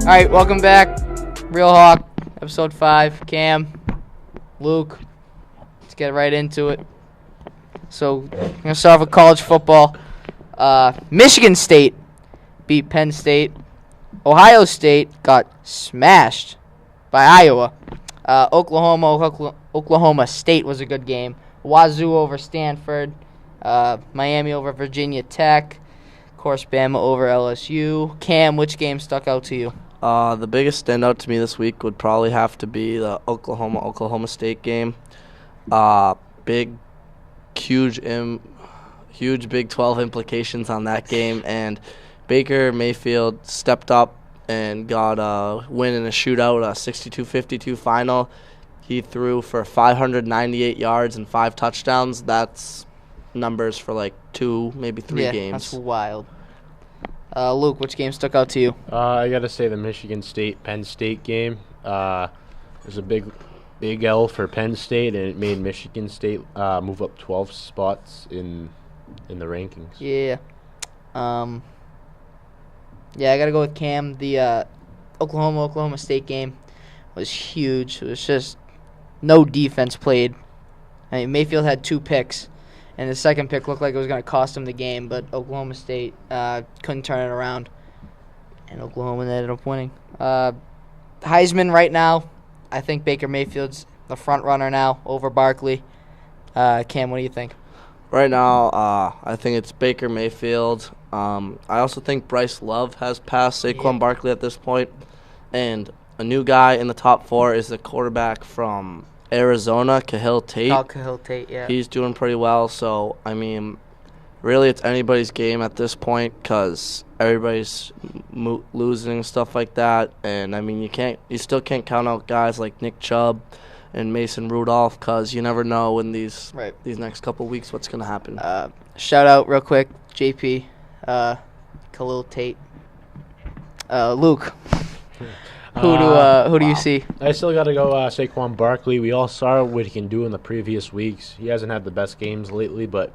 All right, welcome back. Real Hawk, episode 5. Cam, Luke. Let's get right into it. So, we're going to start with college football. Michigan State beat Penn State. Ohio State got smashed by Iowa. Oklahoma State was a good game. Wazoo over Stanford. Miami over Virginia Tech. Of course, Bama over LSU. Cam, which game stuck out to you? The biggest standout to me this week would probably have to be the Oklahoma State game. Huge Big 12 implications on that game, and Baker Mayfield stepped up and got a win in a shootout, a 62-52 final. He threw for 598 yards and 5 touchdowns. That's numbers for like 2, maybe 3 games. That's wild. Luke, which game stuck out to you? I got to say the Michigan State-Penn State game. It was a big L for Penn State, and it made Michigan State move up 12 spots in the rankings. Yeah. I got to go with Cam. The Oklahoma State game was huge. It was just no defense played. I mean, Mayfield had 2 picks, and the second pick looked like it was going to cost him the game, but Oklahoma State couldn't turn it around, and Oklahoma ended up winning. Heisman right now, I think Baker Mayfield's the front runner now over Barkley. Cam, what do you think? Right now, I think it's Baker Mayfield. I also think Bryce Love has passed Saquon Barkley at this point. And a new guy in the top 4 is the quarterback from Arizona, Kahil Tate. Oh, Kahil Tate, yeah. He's doing pretty well. So, I mean, really it's anybody's game at this point because everybody's losing and stuff like that. And, I mean, you still can't count out guys like Nick Chubb and Mason Rudolph because you never know in these next couple weeks what's going to happen. Shout out real quick, JP, Khalil Tate. Luke, who do you see? I still got to go Saquon Barkley. We all saw what he can do in the previous weeks. He hasn't had the best games lately, but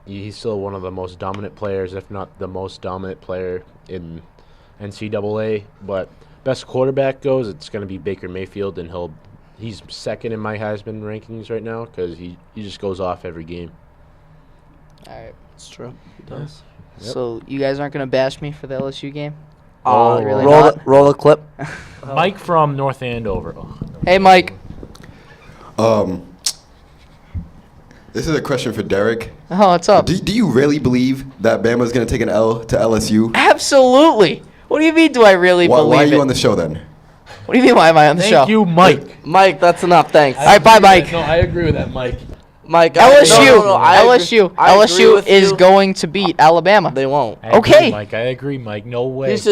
he's still one of the most dominant players, if not the most dominant player in NCAA. But best quarterback goes, it's going to be Baker Mayfield, and he's second in my Heisman rankings right now because he just goes off every game. All right. It's true. He does. Yep. So you guys aren't going to bash me for the LSU game? Really roll the clip. Mike from North Andover. Hey, Mike. This is a question for Derek. Oh, what's up? Do you really believe that Bama's going to take an L to LSU? Absolutely. What do you mean, do I really believe it? Why are you on the show, then? What do you mean, why am I on the show? Thank you, Mike. Mike, that's enough. Thanks. All right, bye, Mike. No, I agree with that, Mike. Mike, LSU is going to beat Alabama. They won't. I Okay. agree, Mike. I agree, Mike. No way. He's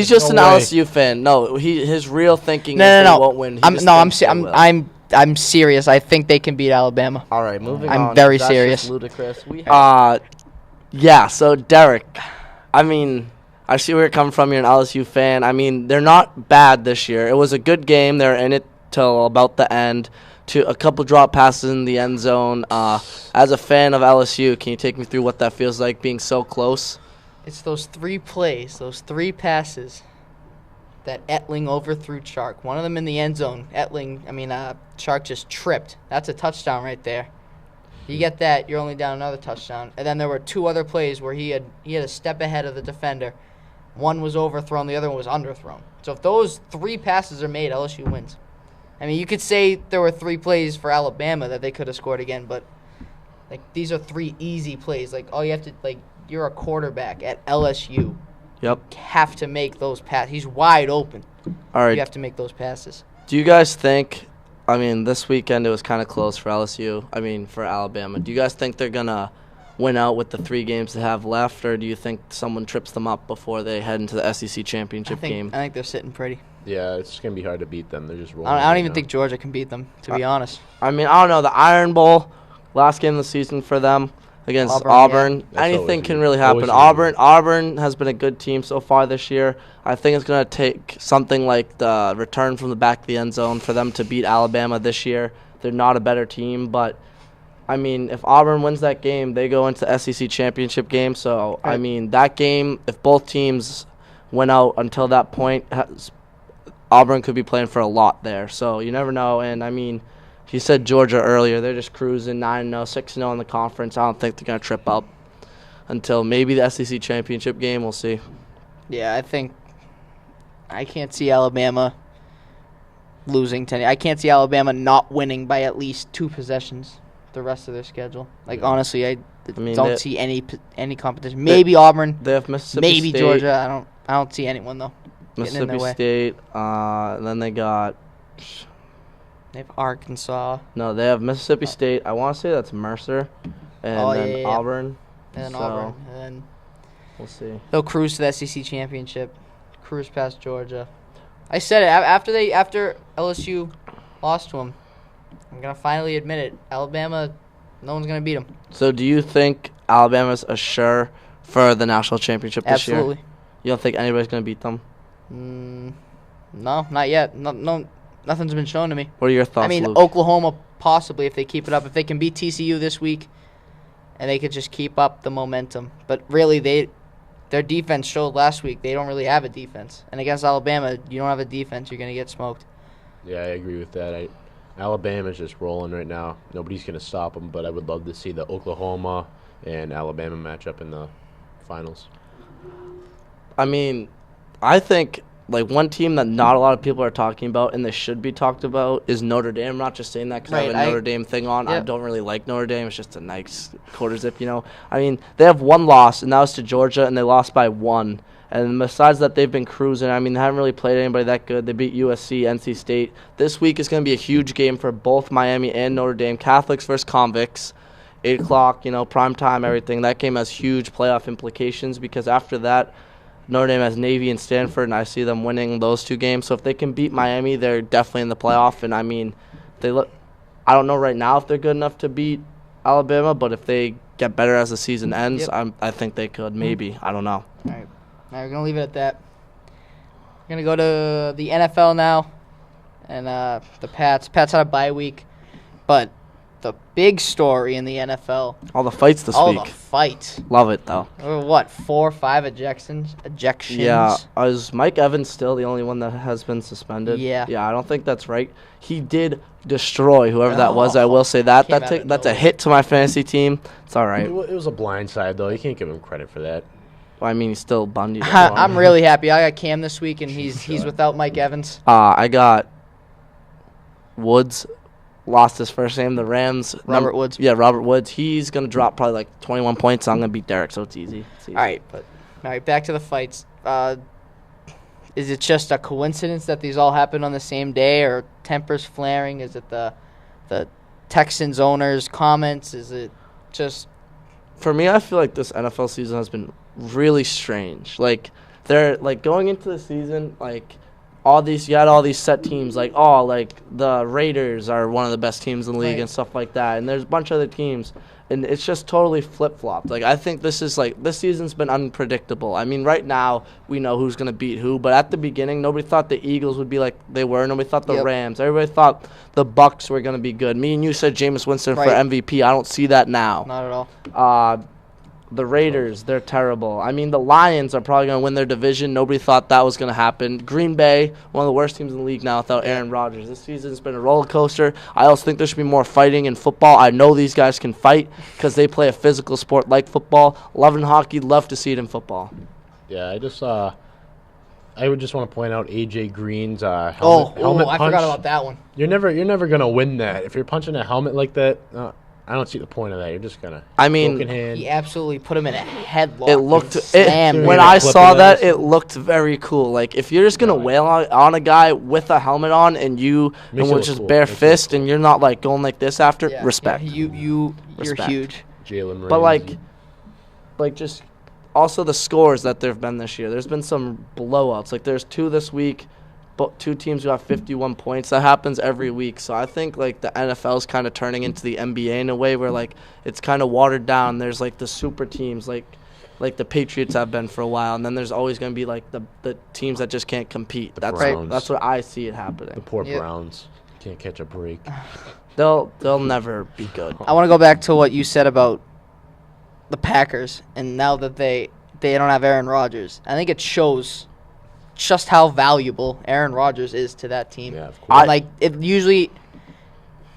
just No an way. LSU fan. No, his real thinking is No. they won't win. I'm serious. I think they can beat Alabama. All right, moving I'm on. very That's serious. just ludicrous. Yeah. So Derek, I mean, I see where you're coming from. You're an LSU fan. I mean, they're not bad this year. It was a good game. They're in it till about the end. To a couple drop passes in the end zone. As a fan of LSU, can you take me through what that feels like being so close? It's those 3 plays, those 3 passes that Etling overthrew Chark. One of them in the end zone. Chark just tripped. That's a touchdown right there. You get that, you're only down another touchdown. And then there were 2 other plays where he had a step ahead of the defender. One was overthrown, the other one was underthrown. So if those 3 passes are made, LSU wins. I mean, you could say there were 3 plays for Alabama that they could have scored again, but these are 3 easy plays. All you have to you're a quarterback at LSU. Yep. You have to make those passes. He's wide open. All right. You have to make those passes. Do you guys think? I mean, this weekend it was kind of close for LSU. I mean, for Alabama. Do you guys think they're gonna win out with the 3 games they have left, or do you think someone trips them up before they head into the SEC championship game? I think they're sitting pretty. Yeah, it's going to be hard to beat them. They're just rolling. I don't even think Georgia can beat them, to be honest. I mean, I don't know. The Iron Bowl, last game of the season for them against Auburn. Yeah. Anything can really happen. Auburn has been a good team so far this year. I think it's going to take something like the return from the back of the end zone for them to beat Alabama this year. They're not a better team, but I mean, if Auburn wins that game, they go into the SEC championship game. So, I mean, that game, if both teams went out until that point, Auburn could be playing for a lot there. So you never know. And, I mean, he said Georgia earlier. They're just cruising 9-0, 6-0 in the conference. I don't think they're going to trip up until maybe the SEC championship game. We'll see. Yeah, I can't see Alabama losing to I can't see Alabama not winning by at least 2 possessions the rest of their schedule. Like, honestly, I don't see any competition. Maybe Auburn. They have Mississippi maybe State. Georgia. I don't see anyone, though. Mississippi State. Then they got. They have Arkansas. No, they have Mississippi State. I want to say that's Mercer, and then Auburn. And then So, Auburn. And then we'll see. they'll cruise to the SEC championship. Cruise past Georgia. I said it after LSU lost to them. I'm gonna finally admit it. Alabama, no one's gonna beat them. So, do you think Alabama's a sure for the national championship this year? Absolutely. You don't think anybody's gonna beat them? No, not yet. No, nothing's been shown to me. What are your thoughts, I mean, Luke? Oklahoma possibly if they keep it up. If they can beat TCU this week, and they could just keep up the momentum. But really, their defense showed last week they don't really have a defense. And against Alabama, you don't have a defense, you're gonna get smoked. Yeah, I agree with that. Alabama's just rolling right now. Nobody's going to stop them, but I would love to see the Oklahoma and Alabama matchup in the finals. I mean, I think like one team that not a lot of people are talking about and they should be talked about is Notre Dame. I'm not just saying that because I have a Notre Dame thing on. I don't really like Notre Dame. It's just a nice quarter zip, you know. I mean, they have one loss, and that was to Georgia, and they lost by 1. And besides that, they've been cruising. I mean, they haven't really played anybody that good. They beat USC, NC State. This week is going to be a huge game for both Miami and Notre Dame. Catholics versus convicts. 8 o'clock, you know, prime time, everything. That game has huge playoff implications because after that, Notre Dame has Navy and Stanford, and I see them winning those 2 games. So if they can beat Miami, they're definitely in the playoff. And, I mean, I don't know right now if they're good enough to beat Alabama, but if they get better as the season ends, I think they could. Maybe. I don't know. All right. All right, we're going to leave it at that. We're going to go to the NFL now. And the Pats. Pats had a bye week. But the big story in the NFL. All the fights this week. All the fights. Love it, though. What, 4 or 5 ejections? Yeah. Is Mike Evans still the only one that has been suspended? Yeah. Yeah, I don't think that's right. He did destroy whoever that was. I will say that. That's a hit to my fantasy team. It's all right. It was a blindside, though. You can't give him credit for that. Well, I mean, he's still Bundy. I'm really happy. I got Cam this week, and he's without Mike Evans. I got Woods. Lost his first name. The Rams. Robert Woods. Yeah, Robert Woods. He's going to drop probably like 21 points. So I'm going to beat Derek, so it's easy. All right, back to the fights. Is it just a coincidence that these all happened on the same day, or tempers flaring? Is it the Texans owner's comments? Is it just... For me, I feel like this NFL season has been really strange. Like, they're like going into the season, like you had all these set teams, like the Raiders are one of the best teams in the league and stuff like that, and there's a bunch of other teams, and it's just totally flip-flopped. Like, I think this season's been unpredictable. I mean, right now we know who's gonna beat who, but at the beginning, nobody thought the Eagles would be like they were. Nobody thought the Rams. Everybody thought the Bucks were gonna be good. Me and you said Jameis Winston for MVP. I don't see that now. Not at all. The Raiders, they're terrible. I mean, the Lions are probably going to win their division. Nobody thought that was going to happen. Green Bay, one of the worst teams in the league now without Aaron Rodgers. This season's been a roller coaster. I also think there should be more fighting in football. I know these guys can fight because they play a physical sport like football. Love in hockey, love to see it in football. Yeah, I would just want to point out A.J. Green's helmet I punch. forgot about that one. You're never going to win that. If you're punching a helmet like that, I don't see the point of that. You're just gonna. I mean, broken hand. He absolutely put him in a headlock. It looked slammed when I saw that. It looked very cool. Like if you're just gonna wail on a guy with a helmet on and with just bare fist and you're not like going like this after, respect. You're Respect. huge. Jalen But like just also the scores that there've been this year. There's been some blowouts. Like there's 2 this week. But 2 teams who have 51 points. That happens every week. So I think like the NFL is kind of turning into the NBA in a way where like it's kind of watered down. There's like the super teams like the Patriots have been for a while, and then there's always going to be like the teams that just can't compete. That's what I see it happening. The poor Browns can't catch a break. They'll never be good. I want to go back to what you said about the Packers, and now that they don't have Aaron Rodgers, I think it shows just how valuable Aaron Rodgers is to that team. Yeah, of course. And, like, it usually,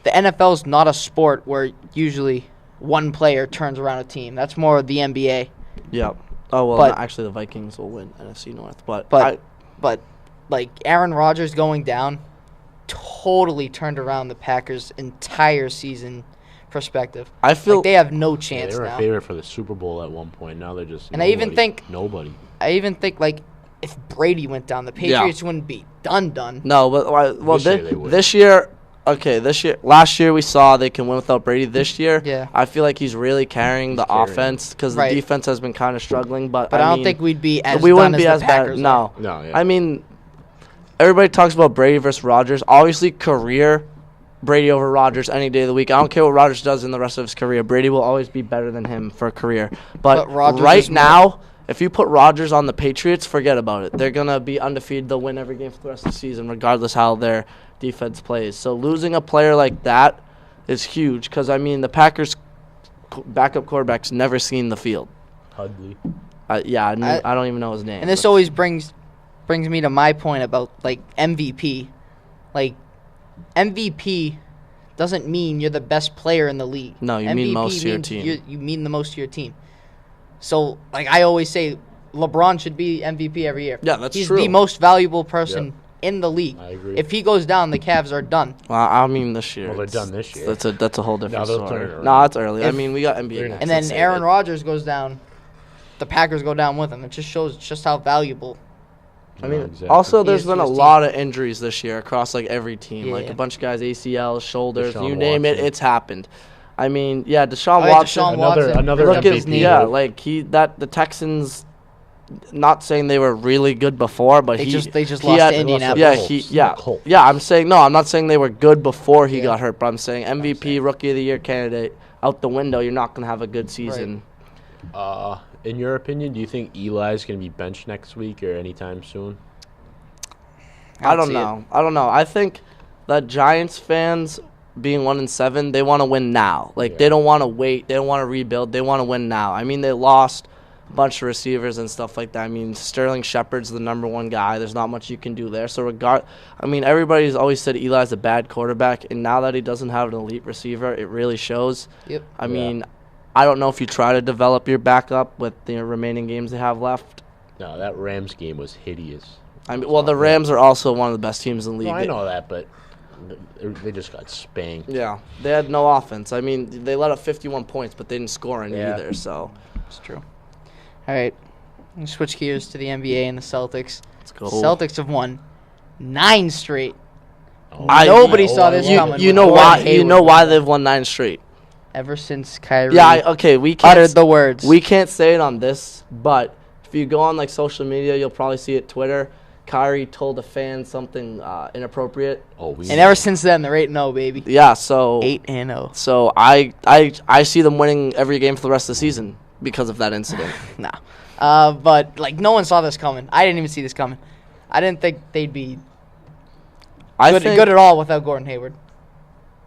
the NFL is not a sport where usually one player turns around a team. That's more of the NBA. Yeah. Oh, well, But- no, actually, the Vikings will win NFC North. But Like, Aaron Rodgers going down totally turned around the Packers' entire season perspective. I feel Like, they have no Yeah, chance they were a now. favorite for the Super Bowl at one point. Now they're just. And I even think- nobody. I even think, like, if Brady went down, the Patriots wouldn't be done. no, but well, This year they would. this year, okay, last year we saw they can win without Brady. This year, Yeah. I feel like he's really carrying the carrying offense because Right. the defense has been kind of struggling. But I don't mean, think we'd be as we done wouldn't as be the as Packers bad. are. No, No, yeah. I mean, everybody talks about Brady versus Rodgers. Obviously, career Brady over Rodgers any day of the week. I don't care what Rodgers does in the rest of his career. Brady will always be better than him for a career. But Rodgers right is more- now, if you put Rodgers on the Patriots, forget about it. They're gonna be undefeated. They'll win every game for the rest of the season, regardless how their defense plays. So losing a player like that is huge. Because I mean, the Packers' backup quarterback's never seen the field. Hudley. I don't even know his name. And this always brings me to my point about, like, MVP. Like, MVP doesn't mean you're the best player in the league. No, you mean MVP most to your means team. You mean the most to your team. So, like, I always say, LeBron should be MVP every year. Yeah, that's He's true. the most valuable person in the league. I agree. If he goes down, the Cavs are done. Well, I mean this year. Well, they're It's- done this year. That's a whole different they'll turn story. it around. No, it's early. I If- mean, we got NBA They're next. And Let's then save Aaron it. Rodgers goes down, the Packers go down with him. It just shows just how valuable. I mean, exactly. also He there's is been to a his lot of injuries this year across like every team. Like Yeah. a bunch of guys, ACLs, shoulders, Deshaun you name it, Watson. it's happened. I mean, yeah, Deshaun Oh, yeah, Watson. Deshaun Another- Watson, another look at Look his at, MVP. knee. yeah, like the Texans. Not saying they were really good before, but They he just he lost had- to Indianapolis. Yeah, Colts. Colts. I'm saying no. I'm not saying they were good before he Yeah. got hurt, but I'm saying MVP, Rookie of the Year candidate out the window. You're not gonna have a good season. In your opinion, do you think Eli's going to be benched next week or anytime soon? I don't see it. know. I don't know. I think the Giants fans being 1-7, they want to win now. Like Yeah. they don't want to wait. They don't want to rebuild. They want to win now. I mean, they lost a bunch of receivers and stuff like that. I mean, Sterling Shepard's the number one guy. There's not much you can do there. So I mean, everybody's always said Eli's a bad quarterback, and now that he doesn't have an elite receiver, it really shows. Yep. I mean, I don't know if you try to develop your backup with the remaining games they have left. No, that Rams game was hideous. I mean, well, the Rams are also one of the best teams in the league. No, I They- know that, but they just got spanked. Yeah, they had no offense. I mean, they let up 51 points, but they didn't score any Yeah. either. So It's true. All right. Let's switch gears to the NBA and the Celtics. let's go. Celtics have won 9 straight. Oh, Nobody saw this You, coming. you know Gordon why? You Hayward know why they've won 9 straight. Ever since Kyrie Yeah. Okay. We can't. uttered the words. We can't say it on this, but if you go on like social media, you'll probably see it. Twitter. Kyrie told a fan something inappropriate. and ever since then, they're 8-0, baby. Yeah. So 8-0. So I see them winning every game for the rest of the season because of that incident. Nah. But, like, no one saw this coming. I didn't even see this coming. I didn't think they'd be good at all without Gordon Hayward.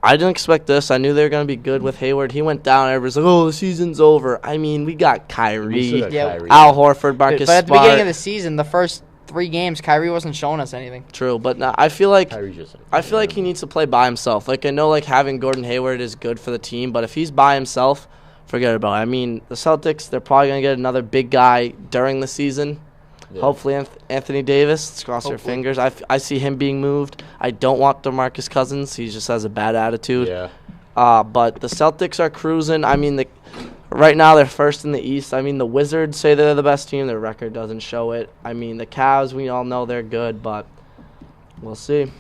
I didn't expect this. I knew they were going to be good with Hayward. He went down. Everybody's like, "Oh, the season's over." I mean, we got Kyrie, Yeah, Al Horford, Marcus But at the Smart. beginning of the season, the first 3 games, Kyrie wasn't showing us anything. True, but now I feel like Kyrie's he needs to play by himself. Like I know, like having Gordon Hayward is good for the team, but if he's by himself, forget about it. I mean, the Celtics, they're probably going to get another big guy during the season. Yeah. Hopefully, Anthony Davis. Let's cross our Hopefully. fingers. I see him being moved. I don't want DeMarcus Cousins. He just has a bad attitude. Yeah. But the Celtics are cruising. I mean, right now they're first in the East. I mean, the Wizards say they're the best team. Their record doesn't show it. I mean, the Cavs, we all know they're good, but we'll see.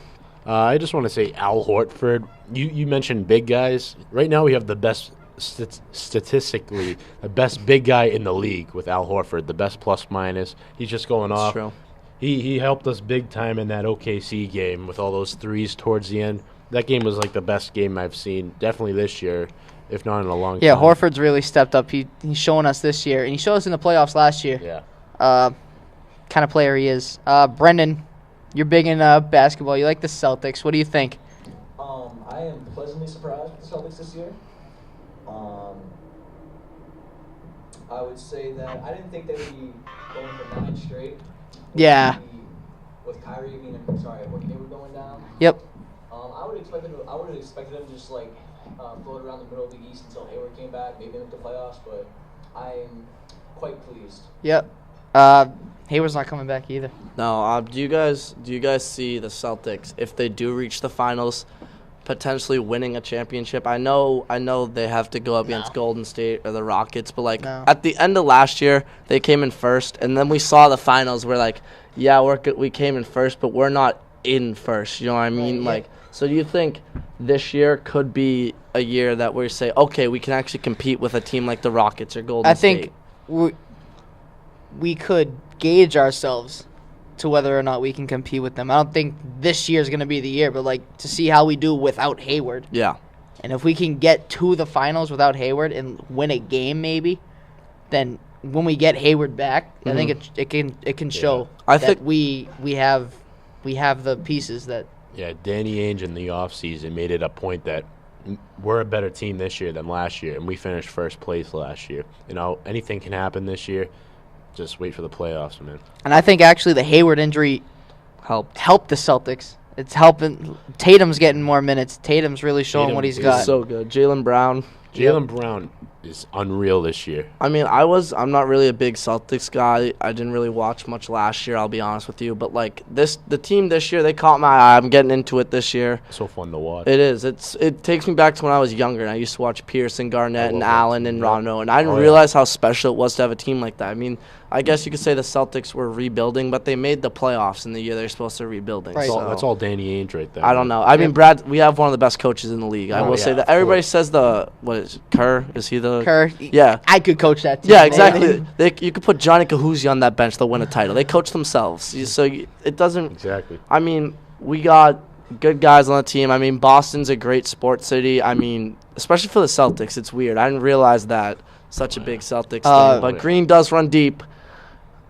I just want to say Al Horford. You mentioned big guys. Right now we have the best, statistically, the best big guy in the league with Al Horford, the best plus minus. He's just going It's off. true. He helped us big time in that OKC game with all those threes towards the end. That game was like the best game I've seen, definitely this year, if not in a long Yeah, time. Horford's really stepped up. He's showing us this year, and he showed us in the playoffs last year. Yeah. Kind of player he is. Brendan, you're big in basketball. You like the Celtics. What do you think? I am pleasantly surprised with the Celtics this year. I would say that I didn't think they would be going for 9 straight. Yeah. with with Hayward going down. Yep. I would have expected him to just like float around the middle of the East until Hayward came back, maybe make the playoffs. But I'm quite pleased. Yep. Hayward's not coming back either. No. Do you guys see the Celtics, if they do reach the finals, potentially winning a championship? I know they have to go up against Golden State or the Rockets, but like at the end of last year, they came in first, and then we saw the finals. We're like, yeah, we came in first, but we're not in first. You know what I mean? Right, like, so do you think this year could be a year that we say, okay, we can actually compete with a team like the Rockets or Golden State? I think we could gauge ourselves to whether or not we can compete with them. I don't think this year is going to be the year, but like to see how we do without Hayward. Yeah. And if we can get to the finals without Hayward and win a game maybe, then when we get Hayward back, I think it can show I that think we have the pieces that. Yeah, Danny Ainge in the offseason made it a point that we're a better team this year than last year, and we finished first place last year. You know, anything can happen this year. Just wait for the playoffs, man. And I think actually the Hayward injury helped the Celtics. It's helping. Tatum's getting more minutes. Tatum's really showing what he's got. so good. Jaylen Brown Brown is unreal this year. I mean, I'm not really a big Celtics guy. I didn't really watch much last year, I'll be honest with you. But like the team this year, they caught my eye. I'm getting into it this year. So fun to watch. It is. It takes me back to when I was younger, and I used to watch Pierce and Garnett and Allen and Rondo, and I didn't realize how special it was to have a team like that. I mean, I guess you could say the Celtics were rebuilding, but they made the playoffs in the year they're supposed to rebuilding. Right. That's all Danny Ainge right there. I don't know. I mean, Brad, we have one of the best coaches in the league. I will say that. Everybody says what is Kerr? Is he the Kerr? Yeah. I could coach that team. Yeah, exactly. You could put Johnny Kahuzi on that bench. They'll win a title. They coach themselves. It doesn't. Exactly. I mean, we got good guys on the team. I mean, Boston's a great sports city. I mean, especially for the Celtics. It's weird. I didn't realize that. Such a big Celtics thing. But Green does run deep.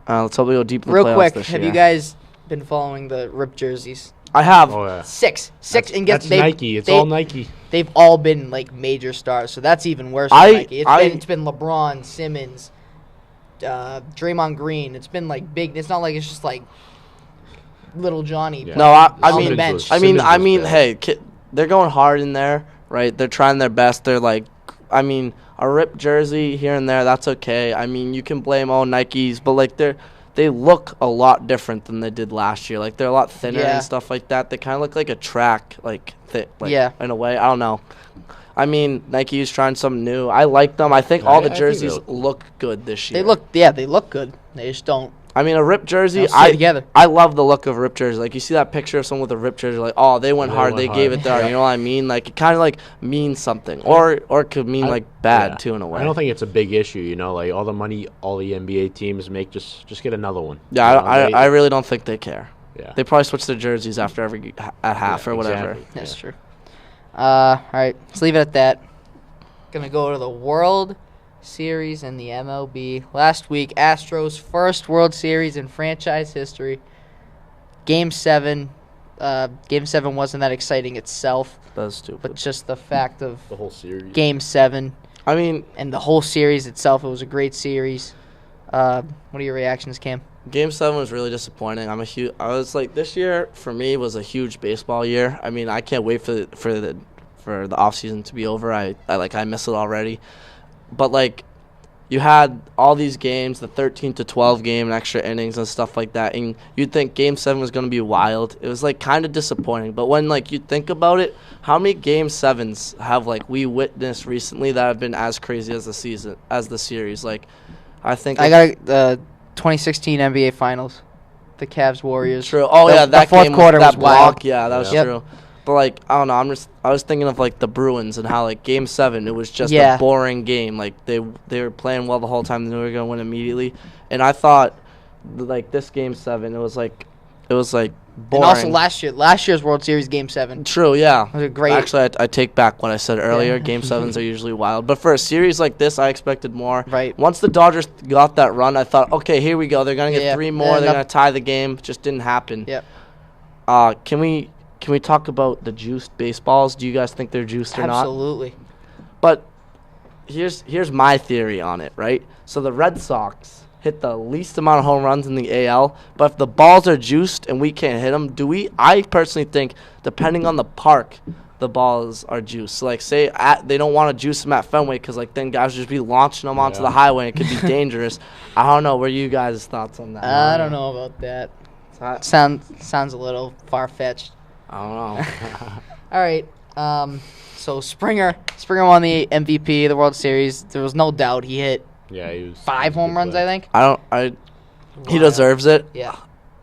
Let's hope we go deep in the playoffs Real quick, this have year. you guys been following the ripped jerseys? I have. Oh, yeah. Six. And That's Nike. It's all Nike. They've all been like major stars, so that's even worse than Nike. It's been LeBron, Simmons, Draymond Green. It's been like big. It's not like it's just like little Johnny. Yeah. No, on the bench. I mean, hey, they're going hard in there, right? They're trying their best. They're like, I mean, a ripped jersey here and there, that's okay. I mean, you can blame all Nikes, but like they look a lot different than they did last year. Like they're a lot thinner and stuff like that. They kind of look like a track, in a way. I don't know. I mean, Nike is trying something new. I like them. I think all the jerseys look good this year. They look good. They just don't. I mean, a ripped jersey, together. I love the look of a ripped jersey. Like, you see that picture of someone with a ripped jersey, like, oh, they went hard, they gave it there. You know what I mean? Like, it kind of, like, means something. Or it could mean, bad, too, in a way. I don't think it's a big issue, you know? Like, all the money all the NBA teams make, just get another one. Yeah, you know, I really don't think they care. Yeah. They probably switch their jerseys after at half or whatever. Exactly. That's true. All right, let's leave it at that. Gonna go to the World Series and the MLB. Last week, Astros' first World Series in franchise history. Game 7. Game 7 wasn't that exciting itself, That's stupid. but just the fact of The whole series. Game 7 I mean, and the whole series itself, it was a great series. What are your reactions, Cam? Game 7 was really disappointing. I was like, this year for me was a huge baseball year. I mean, I can't wait for the offseason to be over. I miss it already. But like, you had all these games, the 13-12 game and extra innings and stuff like that, and you'd think Game 7 was going to be wild. It was like kind of disappointing. But when like you think about it, how many Game 7s have like we witnessed recently that have been as crazy as the series? Like, I think I got the 2016 NBA Finals, the Cavs Warriors. True. Oh The that fourth game, quarter that was wild. block. Yeah, that was Yep. true. But like, I don't know. I was thinking of like the Bruins and how like Game 7, it was just Yeah. a boring game. Like they were playing well the whole time. They were gonna win immediately. And I thought like this Game 7, it was like boring. And also last year's World Series Game 7. True, yeah. Was a great. Actually, I take back what I said earlier. Yeah. Game 7s are usually wild. But for a series like this, I expected more. Right. Once the Dodgers got that run, I thought, okay, here we go. They're going to get 3 more. They're enough. going to tie the game. Just didn't happen. Yep. Can we talk about the juiced baseballs? Do you guys think they're juiced or not? Absolutely. But here's my theory on it, right? So the Red Sox hit the least amount of home runs in the AL. But if the balls are juiced and we can't hit them, I personally think, depending on the park, the balls are juiced. Like, say they don't want to juice them at Fenway because, like, then guys would just be launching them onto the highway and it could be dangerous. I don't know. What are you guys' thoughts on that? I don't know about that. Sounds a little far-fetched. I don't know. All right. So Springer won the MVP of the World Series. There was no doubt he hit Yeah, he was 5 home runs, I think. He deserves it. Yeah.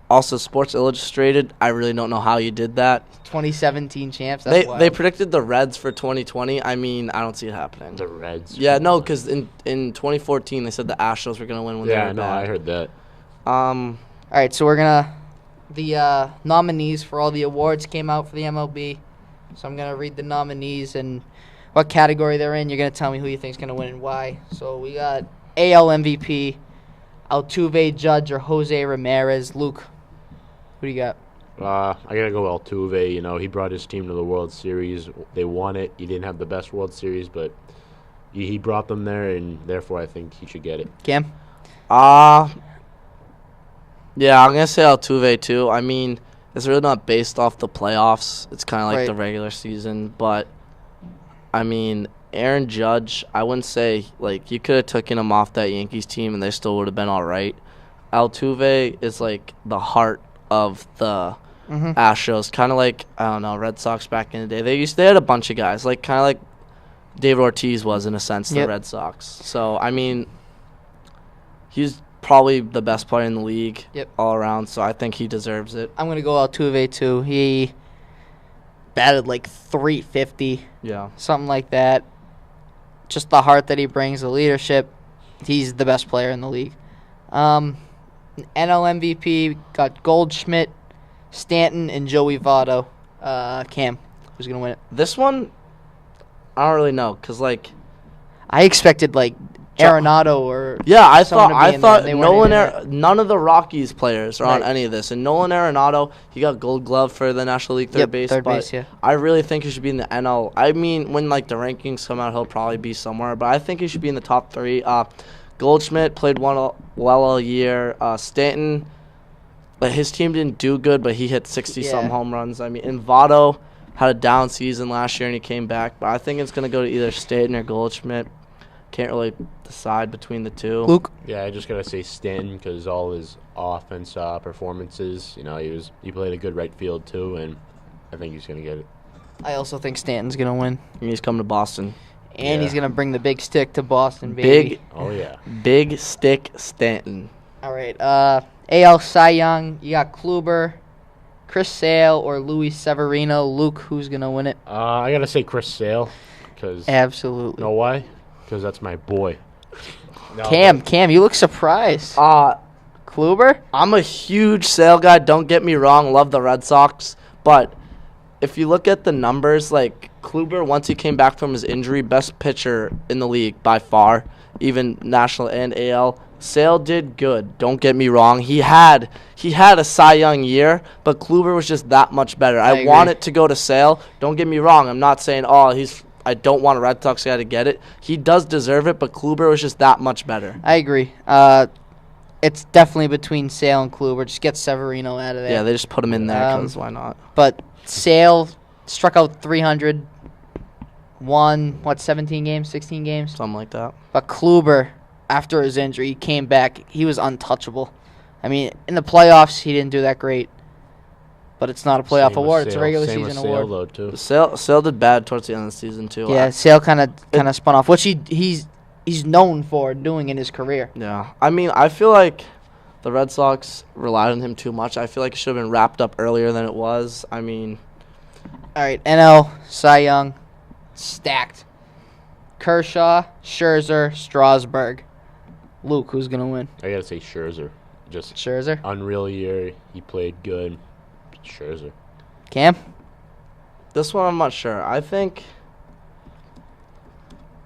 Also, Sports Illustrated, I really don't know how you did that. 2017 champs. That's wild. They predicted the Reds for 2020. I mean, I don't see it happening. The Reds. Yeah, no, because in 2014 they said the Astros were gonna win when they were bad. I heard that. All right, so the nominees for all the awards came out for the MLB. So I'm gonna read the nominees and what category they're in. You're gonna tell me who you think's gonna win and why. So we got AL MVP, Altuve, Judge, or Jose Ramirez. Luke, who do you got? I gotta go Altuve. You know, he brought his team to the World Series. They won it. He didn't have the best World Series, but he brought them there, and therefore I think he should get it. Cam? Yeah, I'm gonna say Altuve too. I mean, it's really not based off the playoffs. It's kind of like Right. the regular season, but I mean, Aaron Judge, I wouldn't say, like, you could have taken him off that Yankees team and they still would have been all right. Altuve is like the heart of the Astros, kind of like, I don't know, Red Sox back in the day. They had a bunch of guys, like kind of like David Ortiz was in a sense, the Red Sox. So I mean, he's probably the best player in the league all around. So I think he deserves it. I'm gonna go Altuve too. He batted like 350, something like that. Just the heart that he brings, the leadership. He's the best player in the league. NL MVP got Goldschmidt, Stanton, and Joey Votto. Cam, who's going to win it? This one, I don't really know, because, like, I expected, like, Arenado or I someone thought to be in there. none of the Rockies players are on any of this. And Nolan Arenado, he got Gold Glove for the National League third base. I really think he should be in the NL. I mean, when, like, the rankings come out, he'll probably be somewhere. But I think he should be in the top 3. Goldschmidt played well all year. Stanton, his team didn't do good, but he hit 60-some home runs. I mean, and Votto had a down season last year, and he came back. But I think it's going to go to either Stanton or Goldschmidt. Can't really decide between the two. Luke? Yeah, I just got to say Stanton because all his offense performances, you know, he played a good right field too, and I think he's going to get it. I also think Stanton's going to win. And he's coming to Boston. And he's going to bring the big stick to Boston, baby. Big stick Stanton. All right. AL Cy Young, you got Kluber, Chris Sale, or Luis Severino. Luke, who's going to win it? I got to say Chris Sale. Absolutely. Know why? Because that's my boy. Cam, you look surprised. Kluber? I'm a huge Sale guy. Don't get me wrong. Love the Red Sox. But if you look at the numbers, like, Kluber, once he came back from his injury, best pitcher in the league by far, even National and AL. Sale did good. Don't get me wrong. He had a Cy Young year, but Kluber was just that much better. I want it to go to Sale. Don't get me wrong. I'm not saying, I don't want a Red Sox guy to get it. He does deserve it, but Kluber was just that much better. I agree. It's definitely between Sale and Kluber. Just get Severino out of there. Yeah, they just put him in there because why not? But Sale struck out 300, won, 17 games, 16 games? Something like that. But Kluber, after his injury, he came back. He was untouchable. I mean, in the playoffs, he didn't do that great. But it's not a playoff award. It's a regular season award. Though, too. Sale did bad towards the end of the season, too. Yeah, Sale kind of spun off, which he's known for doing in his career. Yeah. I mean, I feel like the Red Sox relied on him too much. I feel like it should have been wrapped up earlier than it was. I mean. All right, NL, Cy Young, stacked. Kershaw, Scherzer, Strasburg. Luke, who's going to win? I got to say Scherzer. Just Scherzer? Unreal year. He played good. Scherzer. Cam? This one I'm not sure. I think,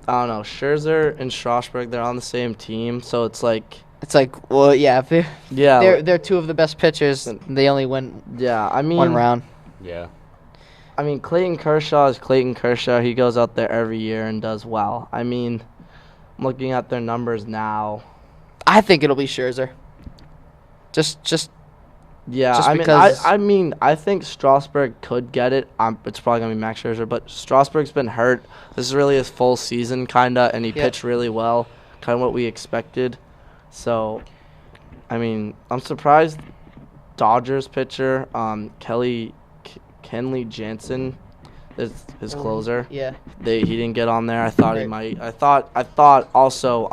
I don't know, Scherzer and Strasburg, they're on the same team, so it's like, well, yeah, they're two of the best pitchers. They only win one round. Yeah. I mean, Clayton Kershaw is Clayton Kershaw. He goes out there every year and does well. I mean, I'm looking at their numbers now. I think it'll be Scherzer. Just Yeah, Just I mean, because- I think Strasburg could get it. It's probably gonna be Max Scherzer, but Strasburg's been hurt. This is really his full season, kinda, and he Yep. pitched really well, kind of what we expected. So, I mean, I'm surprised. Dodgers pitcher, Kenley Jansen, is his closer. yeah. He didn't get on there. I thought he Right. might. I thought also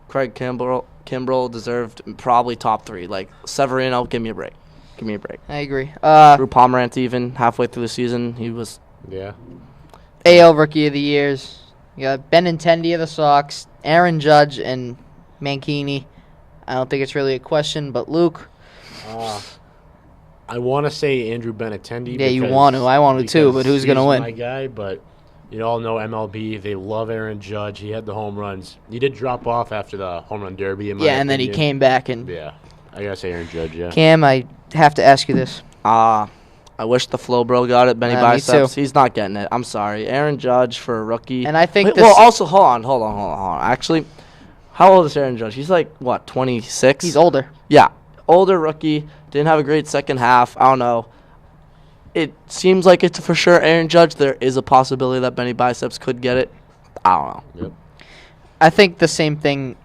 Craig Kimbrell deserved probably top 3. Like Severino, give me a break. I agree. Drew Pomerantz even halfway through the season, he was. Yeah. AL Rookie of the Years. You got Benintendi of the Sox, Aaron Judge, and Mancini. I don't think it's really a question, but Luke. I want to say Andrew Benintendi. Yeah, you because- want to. I want to too, because but who's going to he's win? my guy, but you all know MLB. They love Aaron Judge. He had the home runs. He did drop off after the home run derby. In my Yeah, and then he opinion. came back. And Yeah, I gotta say Aaron Judge. Yeah. Cam, I have to ask you this. I wish the Flow Bro got it. Benny Me Biceps, too. he's not getting it. I'm sorry. Aaron Judge for a rookie. And I think Wait, this. well, also hold on. Actually, how old is Aaron Judge? He's like what, 26? he's older. Yeah, older rookie. Didn't have a great second half. I don't know. It seems like it's for sure Aaron Judge. There is a possibility that Benny Biceps could get it. I don't know. Yep. I think the same thing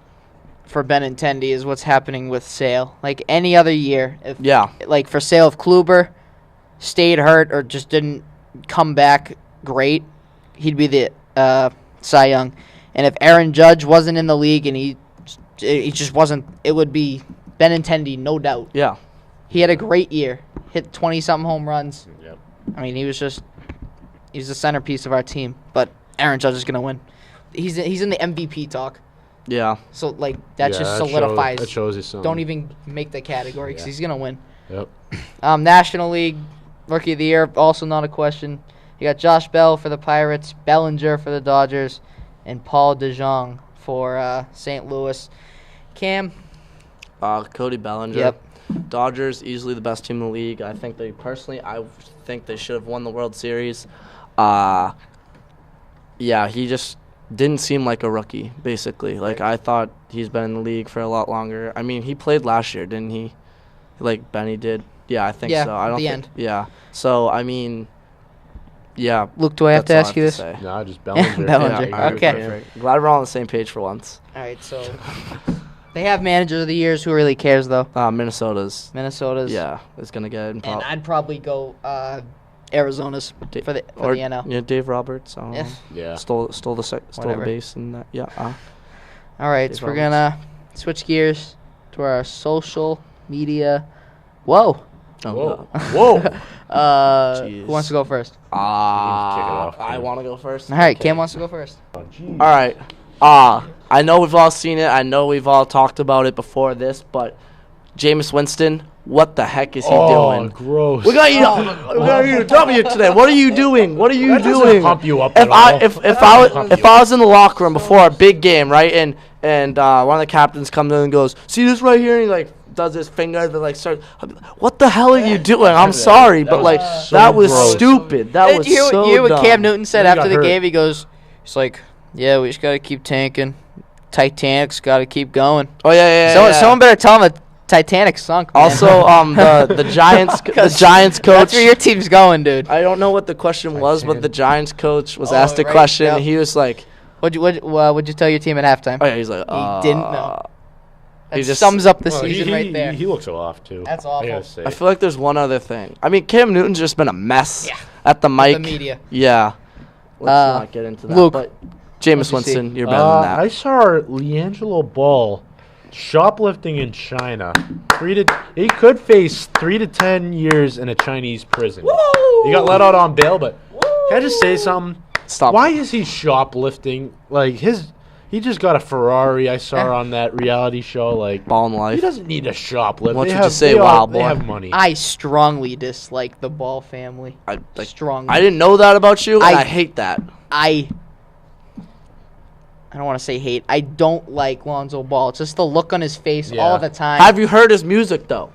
for Benintendi is what's happening with Sale. Like any other year, if Yeah. like for Sale, if Kluber stayed hurt or just didn't come back great, he'd be the Cy Young. And if Aaron Judge wasn't in the league and he just wasn't, it would be Benintendi, no doubt. Yeah. He had a great year, hit 20-something home runs. Yep. I mean, he's the centerpiece of our team. But Aaron Judge is gonna win. He's in the MVP talk. Yeah. So like that Yeah, just shows- solidifies. that shows you something. Don't even make the category because Yeah. he's gonna win. Yep. National League Rookie of the Year, also not a question. You got Josh Bell for the Pirates, Bellinger for the Dodgers, and Paul DeJong for St. Louis. Cam. Cody Bellinger. Yep. Dodgers, easily the best team in the league. I think I think they should have won the World Series. Yeah, he just didn't seem like a rookie, basically. Like, I thought he's been in the league for a lot longer. I mean, he played last year, didn't he? Like Benny did. Yeah, I think Yeah, so. I don't at the think, end. Yeah. So, I mean, yeah. Luke, do I have to that's all ask you this? say. No, just Bellinger. Bellinger. Yeah, I agree with Okay. you. Glad we're all on the same page for once. All right, so they have Manager of the Years. Who really cares, though? Minnesota's. Minnesota's. Yeah, is going to get it. And I'd probably go Arizona's for the NL. Yeah, Dave Roberts. Yeah. Yeah. Stole the Whatever. base and that. Yeah. All right, Dave so we're Roberts. gonna switch gears to our social media. Whoa. Oh, Whoa. God. Whoa. Who wants to go first? kick it off, I Cam. want to go first. All right, Okay. Cam wants to go first. All right. I know we've all seen it. I know we've all talked about it before this, but Jameis Winston, what the heck is he doing? Gross. We got you to W today. What are you doing? What are you That doesn't doing? pump you up If at I all. if That I doesn't pump if you I up. was in the locker room before a big game, right, and one of the captains comes in and goes, "See this right here," and he like does his finger that like start. What the hell are you doing? I'm sorry, but like so that was gross. stupid. That was you so hear what dumb. Cam Newton said Then he after got the hurt. game? He goes, "It's like, yeah, we just gotta keep tanking. Titanic's gotta keep going. Oh yeah. Someone better tell him the Titanic sunk." Man. Also, the Giants coach. That's where your team's going, dude. I don't know what the question was, but the Giants coach was Oh, asked a right, question. yep. And he was like, What'd you tell your team at halftime? "Oh yeah," he's like, He didn't know. That he just- sums up the Well, season right there. He looks off too. That's I awful. gotta say. I feel like there's one other thing. I mean, Cam Newton's just been a mess Yeah. at the mic. the media. Yeah. Let's not get into that. Luke, but Jameis what'd you see? Winston, you're better than that. I saw LiAngelo Ball shoplifting in China. He could face 3 to 10 years in a Chinese prison. He got let out on bail, but can I just say something? Stop. Why is he shoplifting? Like he just got a Ferrari. I saw on that reality show. Like Ball in he life. doesn't need to shoplift. What They would you have- say, they all- Wild They Boy? have money. I strongly dislike the Ball family. I Strongly. didn't know that about you, and I- I hate that. I don't want to say hate. I don't like Lonzo Ball. It's just the look on his face Yeah. all the time. Have you heard his music though?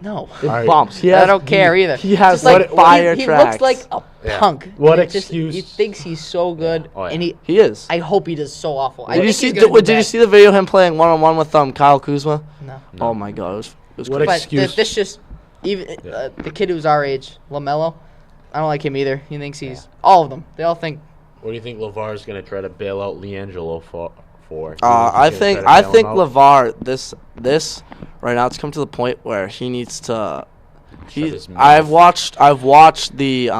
No. It Alright. bumps. I don't care either. He has Just like fire he tracks. looks like Yeah. punk. What And excuse? he thinks he's so good, Oh, yeah. and He is. I hope he does so awful. I Did you think see? he's gonna do Did you bad. see the video of him playing 1-on-1 with Kyle Kuzma? No. Oh my God, it was What crazy. But excuse? this just even the kid who's our age, LaMelo. I don't like him either. He thinks he's all of them. They all think. What do you think LeVar's going to try to bail out LiAngelo for? I think LeVar this right now it's come to the point where he needs to. his mouth. I've watched the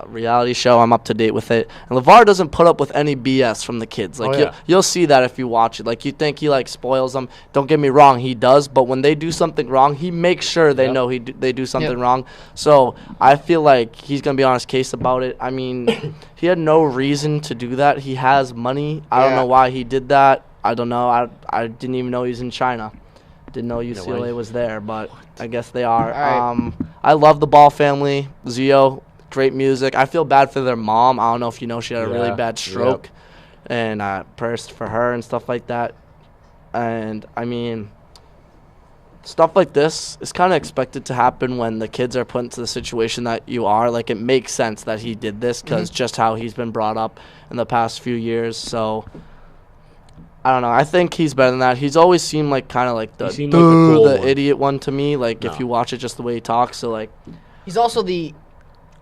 reality show. I'm up to date with it. And LeVar doesn't put up with any BS from the kids. Like Oh, yeah. you'll see that if you watch it. Like you think he like spoils them. Don't get me wrong, he does. But when they do something wrong, he makes sure they Yep. know they do something Yep. wrong. So I feel like he's gonna be on his case about it. I mean, he had no reason to do that. He has money. I don't Yeah. know why he did that. I don't know. I didn't even know he was in China. Didn't know UCLA was there, but I guess they are. All right. I love the Ball family. Zio, great music. I feel bad for their mom. I don't know if you know, she had a really Yeah. bad stroke, and prayers for her and stuff like that. And I mean, stuff like this is kind of expected to happen when the kids are put into the situation that you are. Like, it makes sense that he did this because just how he's been brought up in the past few years. So I don't know. I think he's better than that. He's always seemed like kind of like the seemed like the cool one. idiot one to me. Like No. if you watch it, just the way he talks. So like He's also the,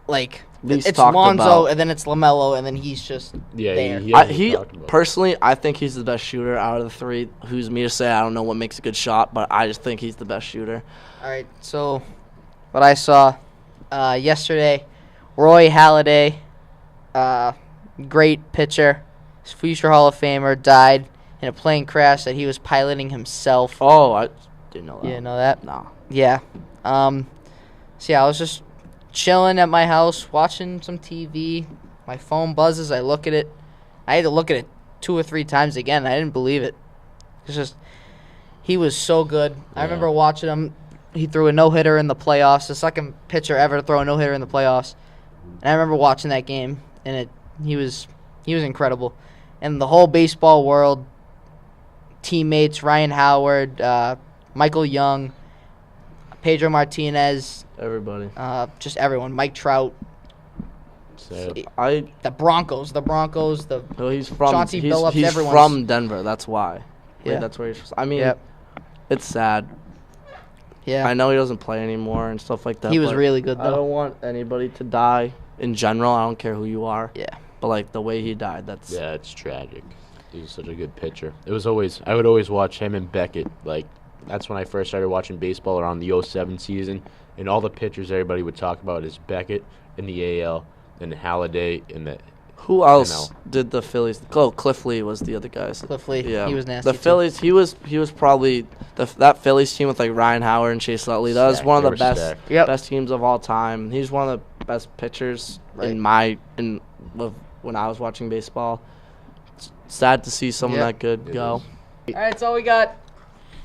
like, Least it's talked Lonzo, about. and then it's LaMelo, and then he's just Yeah, there. he I, hasn't he talked about it. personally, I think he's the best shooter out of the three. Who's me to say? I don't know what makes a good shot, but I just think he's the best shooter. All right, so what I saw yesterday, Roy Halladay, great pitcher, future Hall of Famer, died in a plane crash that he was piloting himself. Oh, I didn't know that. You didn't know that? No. Yeah. So yeah, I was just chilling at my house, watching some TV. My phone buzzes. I look at it. I had to look at it 2 or 3 times again. I didn't believe it. It's just, he was so good. I remember watching him. He threw a no-hitter in the playoffs, the second pitcher ever to throw a no-hitter in the playoffs. And I remember watching that game, and he was incredible. And the whole baseball world, teammates, Ryan Howard, Michael Young, Pedro Martinez, Everybody. just everyone, Mike Trout, So, the Broncos, Well, he's from. Chauncey he's Billups, he's everyone's- from Denver. That's why. Yeah. That's where he's. I mean, Yep. it's sad. yeah. I know he doesn't play anymore and stuff like that. He was but really good, I though. don't want anybody to die in general. I don't care who you are. Yeah. But like the way he died, that's. yeah, it's tragic. He was such a good pitcher. I would always watch him and Beckett. Like, that's when I first started watching baseball around the 07 season. And all the pitchers everybody would talk about is Beckett in the AL and Halladay in the. Who else did the Phillies? Oh, Cliff Lee was the other guy. Cliff Lee, Yeah, he was nasty, The too. Phillies, he was probably that Phillies team with like Ryan Howard and Chase Utley. That was Stacked. one of They the were best stacked. Yep. best teams of all time. He's one of the best pitchers Right. when I was watching baseball. It's sad to see someone Yep. that good It go. is. All right, that's all we got.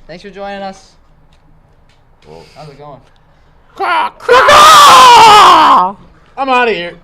Thanks for joining us. Well, How's it going? I'm out of here.